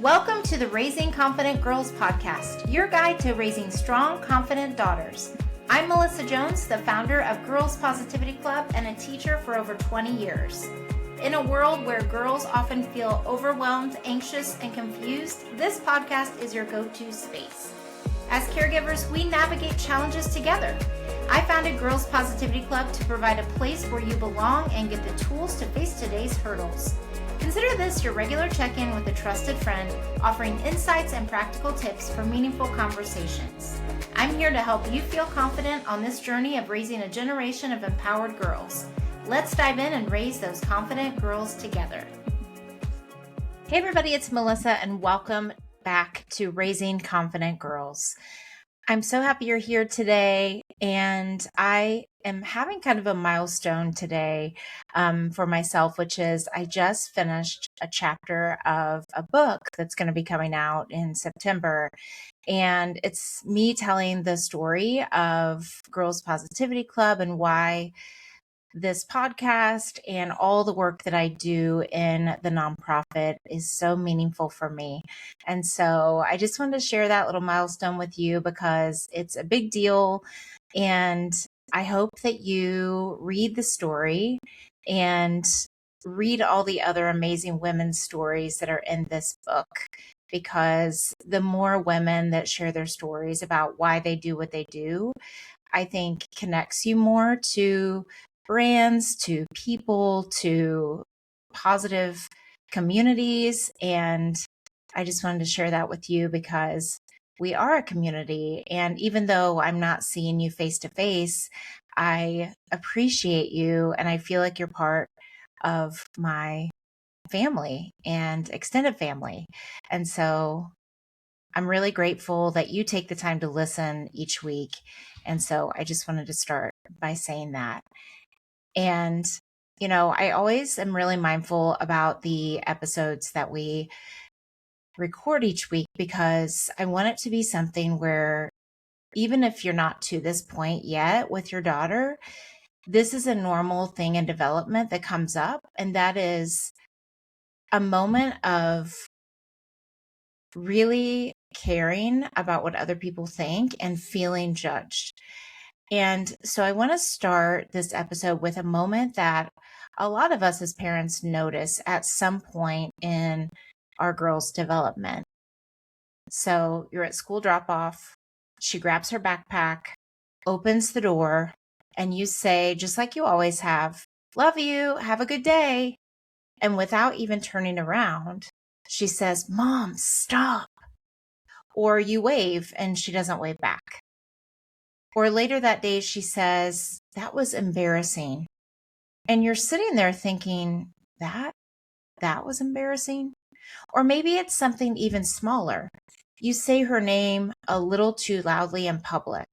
Welcome to the Raising Confident Girls podcast, your guide to raising strong, confident daughters. I'm Melissa Jones, the founder of Girls Positivity Club and a teacher for over 20 years. In a world where girls often feel overwhelmed, anxious, and confused, this podcast is your go-to space. As caregivers, we navigate challenges together. I founded Girls Positivity Club to provide a place where you belong and get the tools to face today's hurdles. Consider this your regular check-in with a trusted friend, offering insights and practical tips for meaningful conversations. I'm here to help you feel confident on this journey of raising a generation of empowered girls. Let's dive in and raise those confident girls together. Hey everybody, it's Melissa and welcome back to Raising Confident Girls. I'm so happy you're here today, and I am having kind of a milestone today for myself, which is I just finished a chapter of a book that's going to be coming out in September. And it's me telling the story of Girls Positivity Club and why this podcast and all the work that I do in the nonprofit is so meaningful for me. And so I just wanted to share that little milestone with you because it's a big deal. And I hope that you read the story and read all the other amazing women's stories that are in this book, because the more women that share their stories about why they do what they do, I think connects you more to brands, to people, to positive communities. And I just wanted to share that with you because we are a community. And even though I'm not seeing you face to face, I appreciate you and I feel like you're part of my family and extended family. And so I'm really grateful that you take the time to listen each week. And so I just wanted to start by saying that. And, you know, I always am really mindful about the episodes that we record each week because I want it to be something where even if you're not to this point yet with your daughter, this is a normal thing in development that comes up. And that is a moment of really caring about what other people think and feeling judged. And so I want to start this episode with a moment that a lot of us as parents notice at some point in our girl's development. So you're at school drop off, she grabs her backpack, opens the door, and you say, just like you always have, "Love you, have a good day." And without even turning around, she says, "Mom, stop." Or you wave and she doesn't wave back. Or later that day, she says, "That was embarrassing." And you're sitting there thinking, that was embarrassing. Or maybe it's something even smaller. You say her name a little too loudly in public.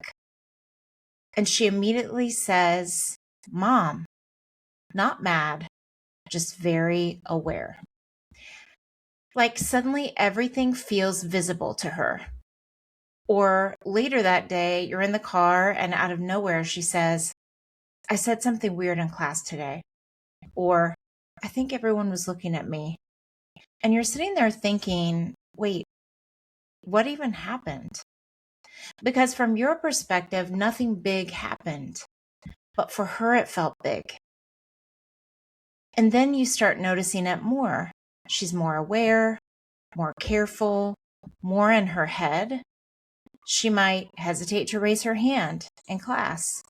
And she immediately says, "Mom," not mad, just very aware. Like suddenly everything feels visible to her. Or later that day, you're in the car and out of nowhere, she says, "I said something weird in class today." Or, "I think everyone was looking at me." And you're sitting there thinking, wait, what even happened? Because from your perspective, nothing big happened. But for her, it felt big. And then you start noticing it more. She's more aware, more careful, more in her head. She might hesitate to raise her hand in class,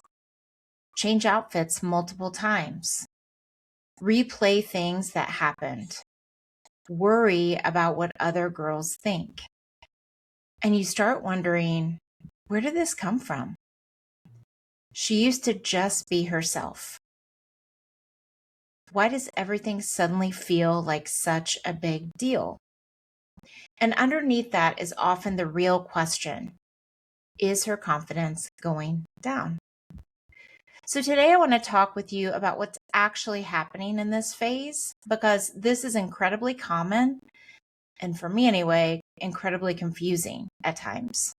change outfits multiple times, replay things that happened, worry about what other girls think. And you start wondering, where did this come from? She used to just be herself. Why does everything suddenly feel like such a big deal? And underneath that is often the real question: is her confidence going down? So today I want to talk with you about what's actually happening in this phase, because this is incredibly common, and for me anyway, incredibly confusing at times.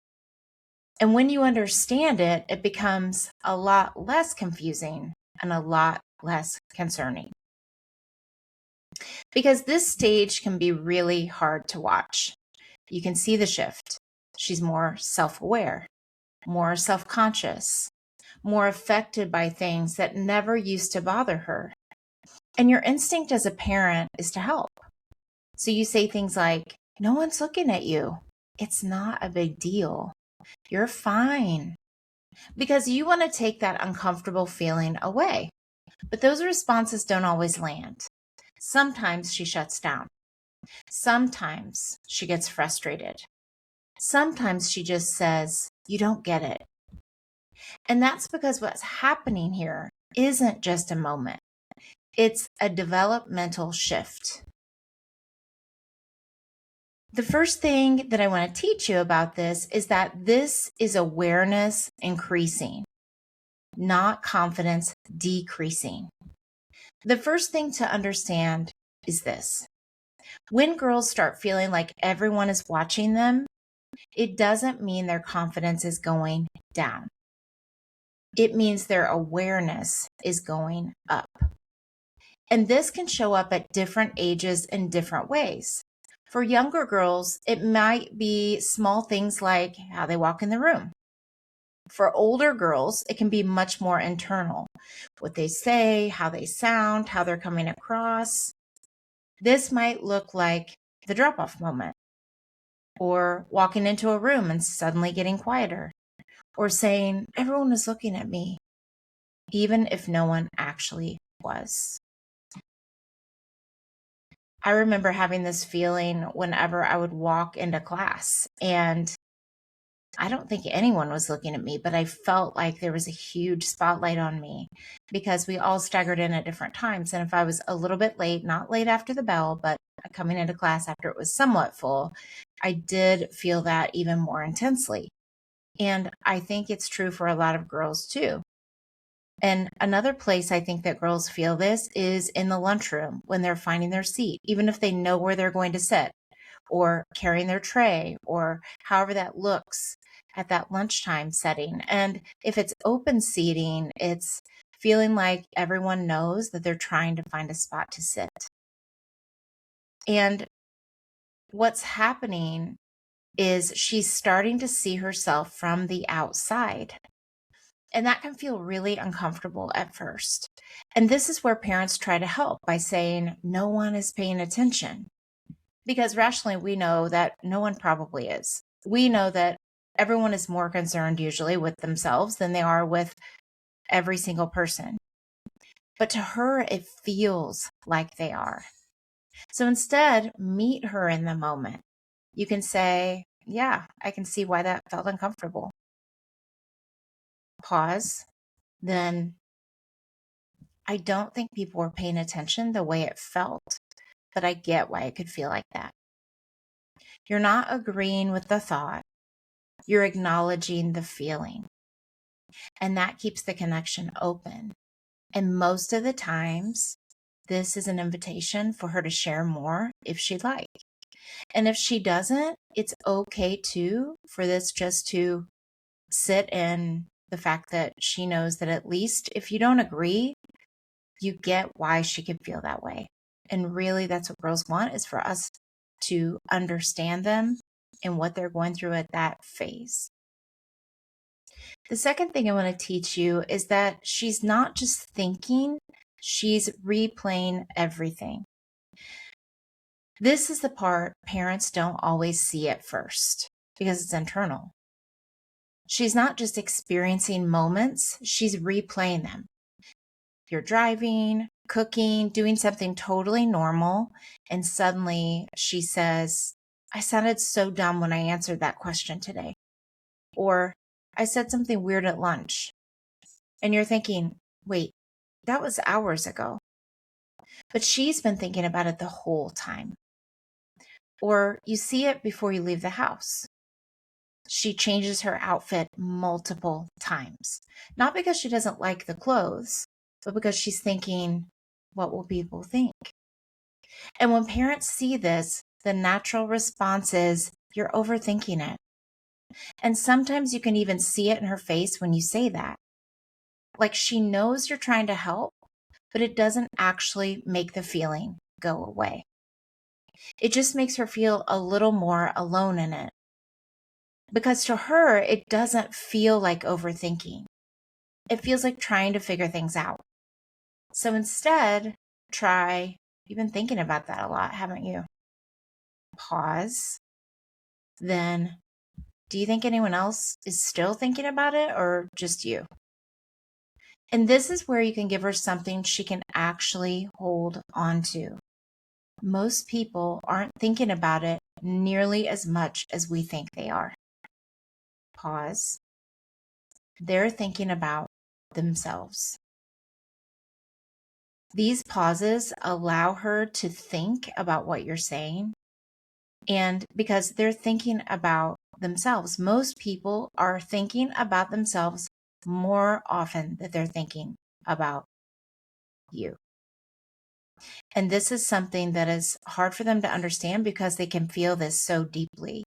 And when you understand it, it becomes a lot less confusing and a lot less concerning. Because this stage can be really hard to watch. You can see the shift. She's more self-aware, more self-conscious, more affected by things that never used to bother her. And your instinct as a parent is to help. So you say things like, "No one's looking at you. It's not a big deal. You're fine." Because you want to take that uncomfortable feeling away. But those responses don't always land. Sometimes she shuts down. Sometimes she gets frustrated. Sometimes she just says, "You don't get it." And that's because what's happening here isn't just a moment. It's a developmental shift. The first thing that I want to teach you about this is that this is awareness increasing, not confidence decreasing. The first thing to understand is this. When girls start feeling like everyone is watching them, it doesn't mean their confidence is going down. It means their awareness is going up. And this can show up at different ages in different ways. For younger girls, it might be small things like how they walk in the room. For older girls, it can be much more internal. What they say, how they sound, how they're coming across. This might look like the drop-off moment, or walking into a room and suddenly getting quieter, or saying, "Everyone is looking at me," even if no one actually was. I remember having this feeling whenever I would walk into class, and I don't think anyone was looking at me, but I felt like there was a huge spotlight on me because we all staggered in at different times. And if I was a little bit late, not late after the bell, but coming into class after it was somewhat full, I did feel that even more intensely. And I think it's true for a lot of girls too. And another place I think that girls feel this is in the lunchroom when they're finding their seat, even if they know where they're going to sit, or carrying their tray, or however that looks at that lunchtime setting. And if it's open seating, it's feeling like everyone knows that they're trying to find a spot to sit. And what's happening is she's starting to see herself from the outside. And that can feel really uncomfortable at first. And this is where parents try to help by saying, "No one is paying attention." Because rationally, we know that no one probably is. We know that everyone is more concerned usually with themselves than they are with every single person. But to her, it feels like they are. So instead, meet her in the moment. You can say, "Yeah, I can see why that felt uncomfortable." Pause. Then, "I don't think people were paying attention the way it felt, but I get why it could feel like that." You're not agreeing with the thought. You're acknowledging the feeling. And that keeps the connection open. And most of the times, this is an invitation for her to share more if she'd like. And if she doesn't, it's okay too for this just to sit in the fact that she knows that at least if you don't agree, you get why she could feel that way. And really, that's what girls want, is for us to understand them and what they're going through at that phase. The second thing I want to teach you is that she's not just thinking, she's replaying everything. This is the part parents don't always see at first because it's internal. She's not just experiencing moments, she's replaying them. You're driving, cooking, doing something totally normal, and suddenly she says, "I sounded so dumb when I answered that question today." Or, "I said something weird at lunch." And you're thinking, "Wait, that was hours ago." But she's been thinking about it the whole time. Or you see it before you leave the house. She changes her outfit multiple times. Not because she doesn't like the clothes, but because she's thinking, "What will people think?" And when parents see this, the natural response is, "You're overthinking it." And sometimes you can even see it in her face when you say that. Like she knows you're trying to help, but it doesn't actually make the feeling go away. It just makes her feel a little more alone in it. Because to her, it doesn't feel like overthinking. It feels like trying to figure things out. So instead, try, you've been thinking about that a lot, haven't you? Pause. Then, do you think anyone else is still thinking about it or just you? And this is where you can give her something she can actually hold on to. Most people aren't thinking about it nearly as much as we think they are. Pause. They're thinking about themselves. These pauses allow her to think about what you're saying. And because they're thinking about themselves, most people are thinking about themselves more often than they're thinking about you. And this is something that is hard for them to understand because they can feel this so deeply.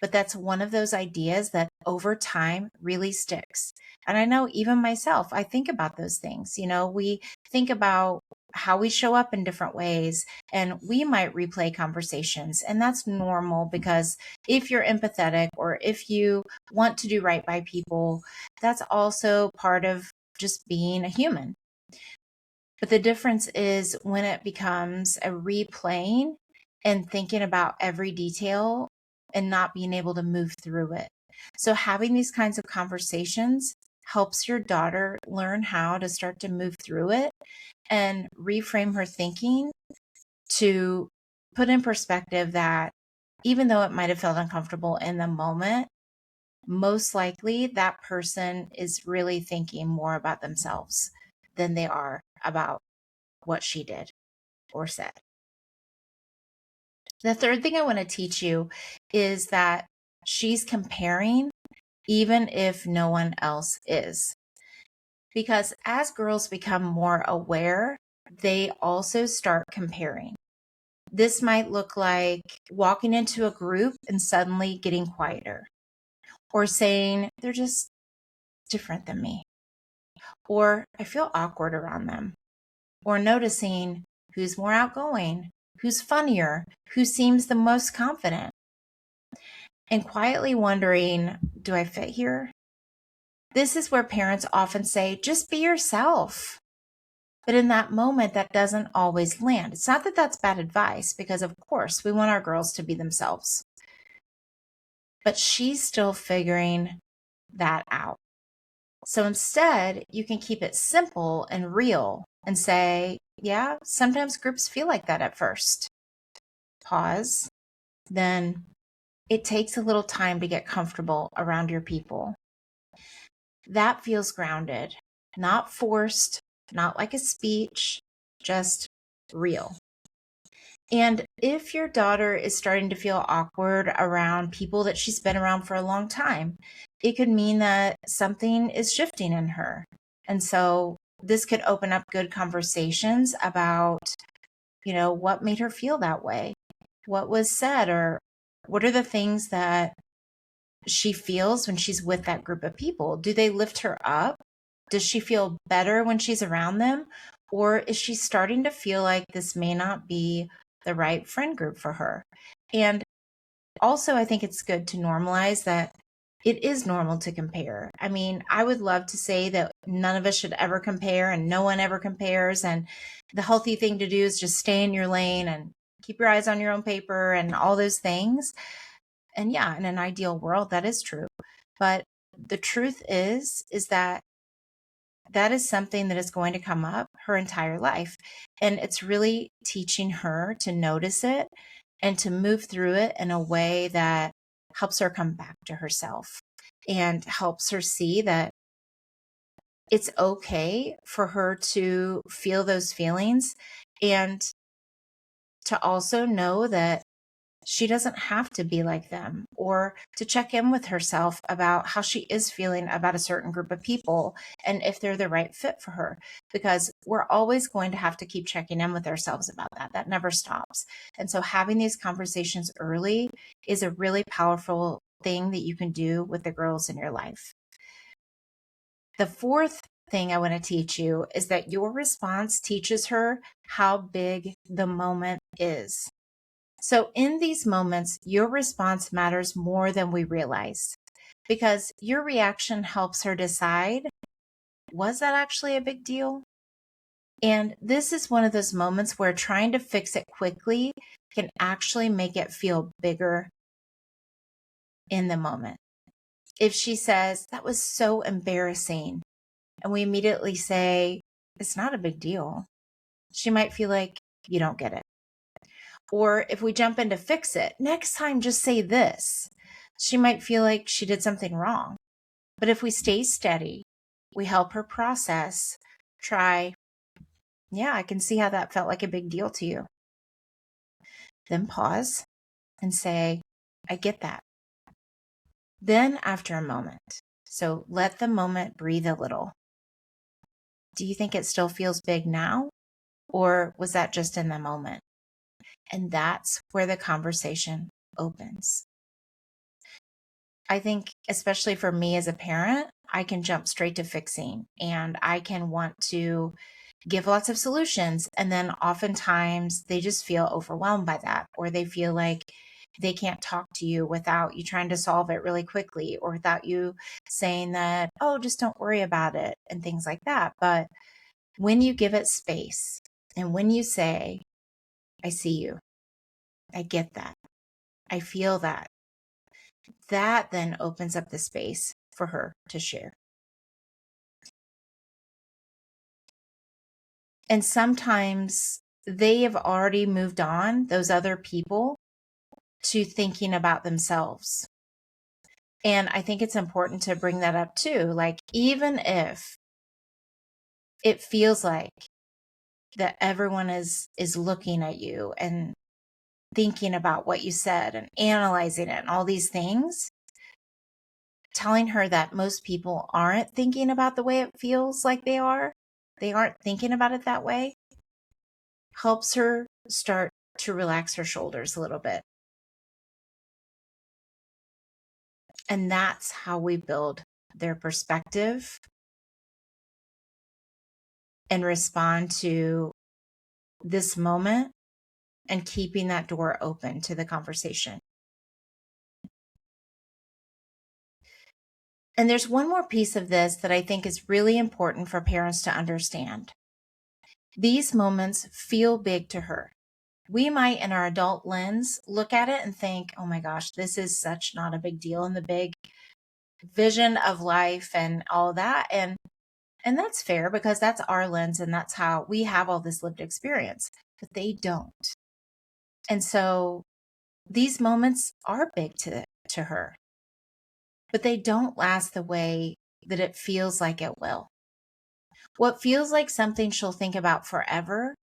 But that's one of those ideas that over time really sticks. And I know even myself, I think about those things. We think about how we show up in different ways, and we might replay conversations. And that's normal because if you're empathetic or if you want to do right by people, that's also part of just being a human. But the difference is when it becomes a replaying and thinking about every detail and not being able to move through it. So having these kinds of conversations helps your daughter learn how to start to move through it and reframe her thinking to put in perspective that even though it might have felt uncomfortable in the moment, most likely that person is really thinking more about themselves than they are about what she did or said. The third thing I want to teach you is that she's comparing even if no one else is. Because as girls become more aware, they also start comparing. This might look like walking into a group and suddenly getting quieter, or saying they're just different than me, or I feel awkward around them, or noticing who's more outgoing, who's funnier, who seems the most confident, and quietly wondering, do I fit here? This is where parents often say, just be yourself. But in that moment, that doesn't always land. It's not that that's bad advice, because of course we want our girls to be themselves. But she's still figuring that out. So instead, you can keep it simple and real and say, yeah, sometimes groups feel like that at first. Pause. Then it takes a little time to get comfortable around your people. That feels grounded, not forced, not like a speech, just real. And if your daughter is starting to feel awkward around people that she's been around for a long time, it could mean that something is shifting in her. And so this could open up good conversations about, what made her feel that way? What was said, or what are the things that she feels when she's with that group of people? Do they lift her up? Does she feel better when she's around them? Or is she starting to feel like this may not be the right friend group for her? And also, I think it's good to normalize that it is normal to compare. I mean, I would love to say that none of us should ever compare and no one ever compares. And the healthy thing to do is just stay in your lane and keep your eyes on your own paper and all those things. And yeah, in an ideal world, that is true. But the truth is that is something that is going to come up her entire life. And it's really teaching her to notice it and to move through it in a way that helps her come back to herself and helps her see that it's okay for her to feel those feelings and to also know that she doesn't have to be like them, or to check in with herself about how she is feeling about a certain group of people and if they're the right fit for her, because we're always going to have to keep checking in with ourselves about that. That never stops. And so having these conversations early is a really powerful thing that you can do with the girls in your life. The fourth thing I want to teach you is that your response teaches her how big the moment is. So in these moments, your response matters more than we realize because your reaction helps her decide, was that actually a big deal? And this is one of those moments where trying to fix it quickly can actually make it feel bigger in the moment. If she says, that was so embarrassing, and we immediately say, it's not a big deal, she might feel like you don't get it. Or if we jump in to fix it, next time just say this, she might feel like she did something wrong. But if we stay steady, we help her process, try, yeah, I can see how that felt like a big deal to you. Then pause and say, I get that. Then after a moment, so let the moment breathe a little. Do you think it still feels big now? Or was that just in the moment? And that's where the conversation opens. I think, especially for me as a parent, I can jump straight to fixing and I can want to give lots of solutions. And then oftentimes they just feel overwhelmed by that, or they feel like they can't talk to you without you trying to solve it really quickly, or without you saying that, oh, just don't worry about it, and things like that. But when you give it space and when you say, I see you, I get that, I feel that, that then opens up the space for her to share. And sometimes they have already moved on, those other people, to thinking about themselves. And I think it's important to bring that up too. Like, even if it feels like that everyone is looking at you and thinking about what you said and analyzing it and all these things, telling her that most people aren't thinking about the way it feels like they aren't thinking about it that way, helps her start to relax her shoulders a little bit. And that's how we build their perspective and respond to this moment and keeping that door open to the conversation. And there's one more piece of this that I think is really important for parents to understand. These moments feel big to her. We might, in our adult lens, look at it and think, oh my gosh, this is such not a big deal in the big vision of life and all that. And that's fair because that's our lens and that's how we have all this lived experience, but they don't. And so these moments are big to her, but they don't last the way that it feels like it will. What feels like something she'll think about forever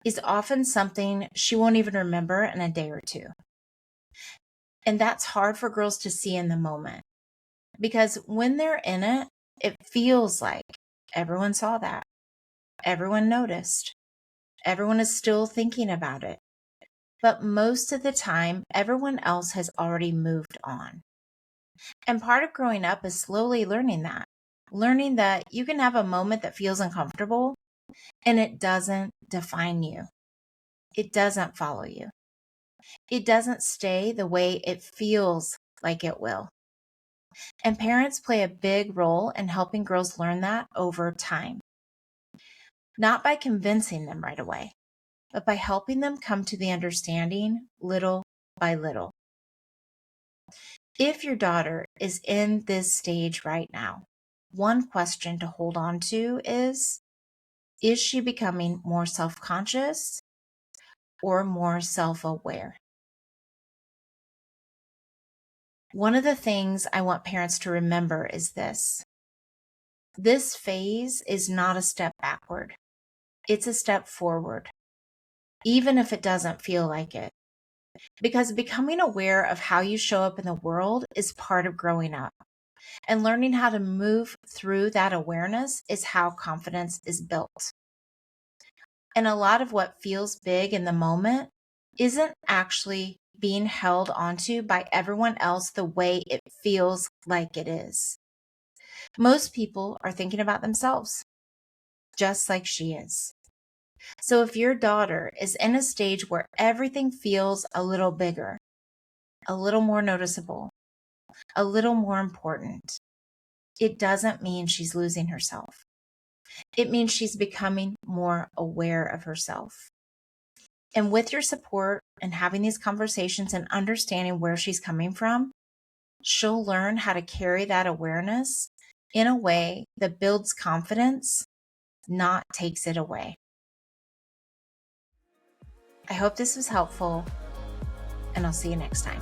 is often something she won't even remember in a day or two. And that's hard for girls to see in the moment because when they're in it, it feels like everyone saw that. Everyone noticed. Everyone is still thinking about it. But most of the time, everyone else has already moved on. And part of growing up is slowly learning that you can have a moment that feels uncomfortable and it doesn't define you. It doesn't follow you. It doesn't stay the way it feels like it will. And parents play a big role in helping girls learn that over time. Not by convincing them right away, but by helping them come to the understanding little by little. If your daughter is in this stage right now, one question to hold on to is she becoming more self-conscious or more self-aware? One of the things I want parents to remember is this. This phase is not a step backward. It's a step forward, even if it doesn't feel like it. Because becoming aware of how you show up in the world is part of growing up. And learning how to move through that awareness is how confidence is built. And a lot of what feels big in the moment isn't actually being held onto by everyone else the way it feels like it is. Most people are thinking about themselves, just like she is. So if your daughter is in a stage where everything feels a little bigger, a little more noticeable, a little more important, it doesn't mean she's losing herself. It means she's becoming more aware of herself. And with your support and having these conversations and understanding where she's coming from, she'll learn how to carry that awareness in a way that builds confidence, not takes it away. I hope this was helpful, and I'll see you next time.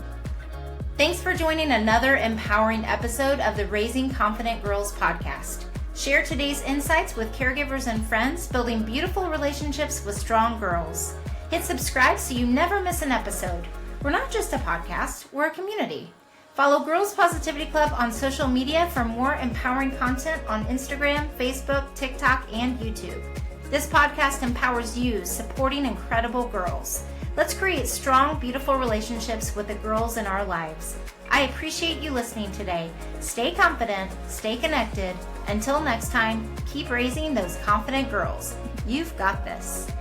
Thanks for joining another empowering episode of the Raising Confident Girls podcast. Share today's insights with caregivers and friends, building beautiful relationships with strong girls. Hit subscribe so you never miss an episode. We're not just a podcast, we're a community. Follow Girls Positivity Club on social media for more empowering content on Instagram, Facebook, TikTok, and YouTube. This podcast empowers you, supporting incredible girls. Let's create strong, beautiful relationships with the girls in our lives. I appreciate you listening today. Stay confident, stay connected. Until next time, keep raising those confident girls. You've got this.